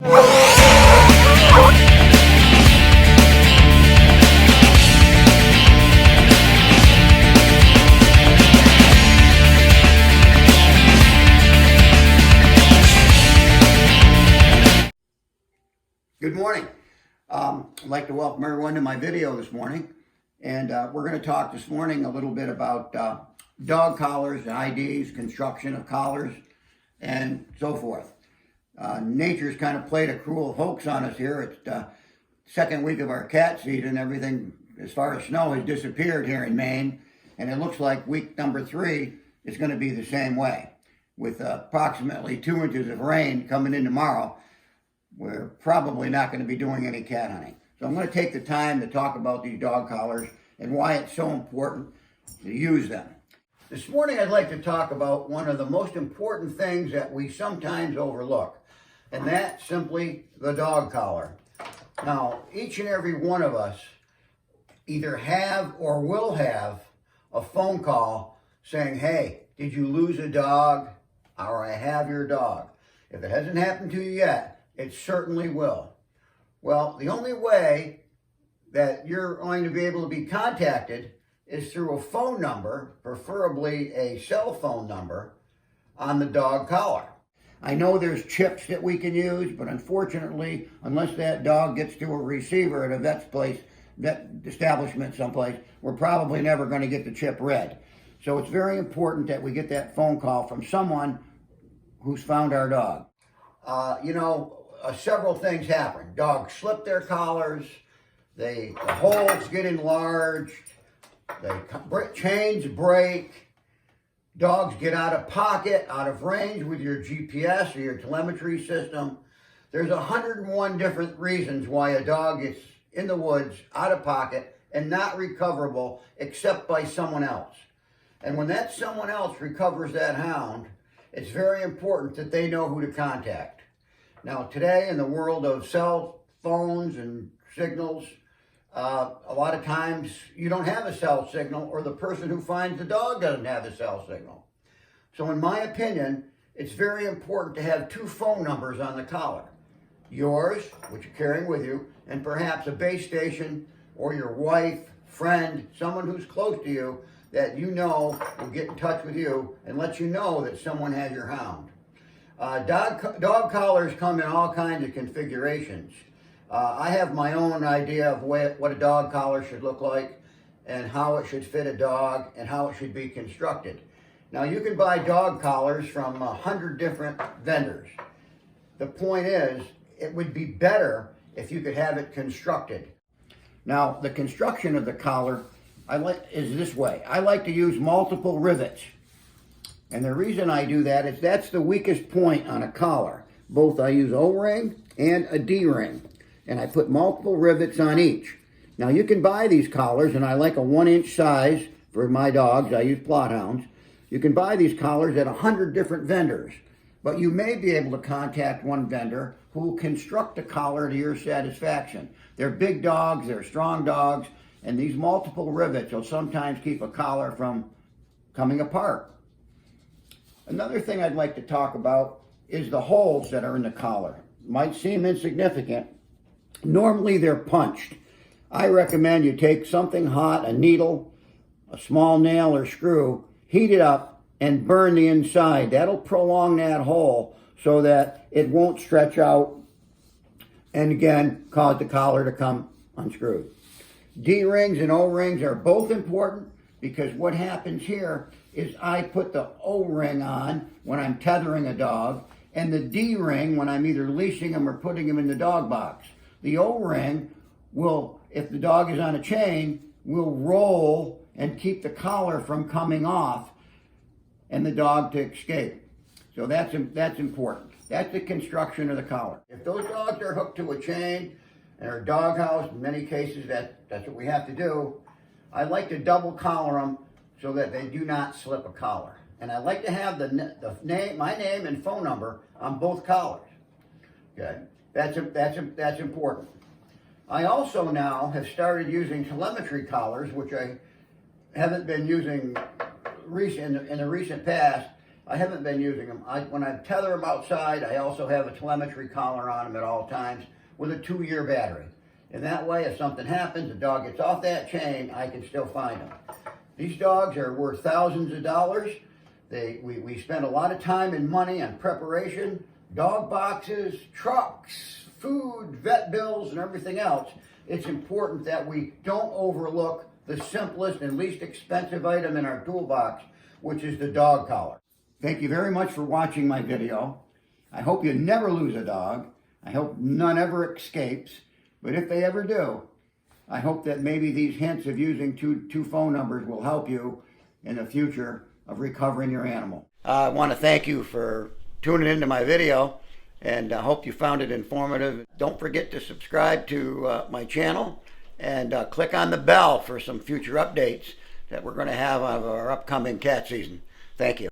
Good morning. I'd like to welcome everyone to my video this morning. And we're going to talk this morning a little bit about dog collars, IDs, construction of collars, and so forth. Nature's kind of played a cruel hoax on us here. It's the second week of our cat season. Everything as far as snow has disappeared here in Maine. And it looks like week number 3 is going to be the same way. With approximately 2 inches of rain coming in tomorrow, we're probably not going to be doing any cat hunting. So I'm going to take the time to talk about these dog collars and why it's so important to use them. This morning I'd like to talk about one of the most important things that we sometimes overlook, and that's simply the dog collar. Now, each and every one of us either have or will have a phone call saying, hey, did you lose a dog? Or I have your dog. If it hasn't happened to you yet, it certainly will. Well, the only way that you're going to be able to be contacted is through a phone number, preferably a cell phone number, on the dog collar. I know there's chips that we can use, but unfortunately, unless that dog gets to a receiver at a vet establishment someplace, we're probably never going to get the chip read. So it's very important that we get that phone call from someone who's found our dog. Several things happen. Dogs slip their collars, the holes get enlarged, chains break, dogs get out of pocket, out of range with your GPS or your telemetry system. There's 101 different reasons why a dog gets in the woods, out of pocket, and not recoverable except by someone else. And when that someone else recovers that hound, it's very important that they know who to contact. Now, today in the world of cell phones and signals, a lot of times you don't have a cell signal, or the person who finds the dog doesn't have a cell signal. So in my opinion, it's very important to have 2 phone numbers on the collar. Yours, which you're carrying with you, and perhaps a base station or your wife, friend, someone who's close to you that you know will get in touch with you and let you know that someone has your hound. Dog collars come in all kinds of configurations. I have my own idea of what a dog collar should look like and how it should fit a dog and how it should be constructed. Now, you can buy dog collars from 100 different vendors. The point is, it would be better if you could have it constructed. Now, the construction of the collar is this way. I like to use multiple rivets. And the reason I do that is that's the weakest point on a collar. Both I use O-ring and a D-ring. And I put multiple rivets on each. Now you can buy these collars, and I like a 1-inch size for my dogs. I use Plot Hounds. You can buy these collars at 100 different vendors. But you may be able to contact one vendor who will construct a collar to your satisfaction. They're big dogs, they're strong dogs, and these multiple rivets will sometimes keep a collar from coming apart. Another thing I'd like to talk about is the holes that are in the collar. Might seem insignificant. Normally they're punched. I recommend you take something hot, a needle, a small nail or screw, heat it up and burn the inside. That'll prolong that hole so that it won't stretch out and again cause the collar to come unscrewed. D-rings and O-rings are both important because what happens here is I put the O-ring on when I'm tethering a dog and the D-ring when I'm either leashing him or putting him in the dog box. The O-ring will, if the dog is on a chain, will roll and keep the collar from coming off and the dog to escape. So that's important. That's the construction of the collar. If those dogs are hooked to a chain and are doghoused, in many cases that's what we have to do, I like to double collar them so that they do not slip a collar. And I like to have my name and phone number on both collars. Okay, that's important. I also now have started using telemetry collars, which I haven't been using in the recent past, I haven't been using them. When I tether them outside, I also have a telemetry collar on them at all times with a 2-year battery. And that way, if something happens, the dog gets off that chain, I can still find them. These dogs are worth thousands of dollars. We spend a lot of time and money on preparation, dog boxes, trucks, food, vet bills, and everything else. It's important that we don't overlook the simplest and least expensive item in our toolbox, which is the dog collar. Thank you very much for watching my video. I hope you never lose a dog. I hope none ever escapes. But if they ever do, I hope that maybe these hints of using two phone numbers will help you in the future of recovering your animal. I want to thank you for tuning into my video, and I hope you found it informative. Don't forget to subscribe to my channel and click on the bell for some future updates that we're going to have of our upcoming cat season. Thank you.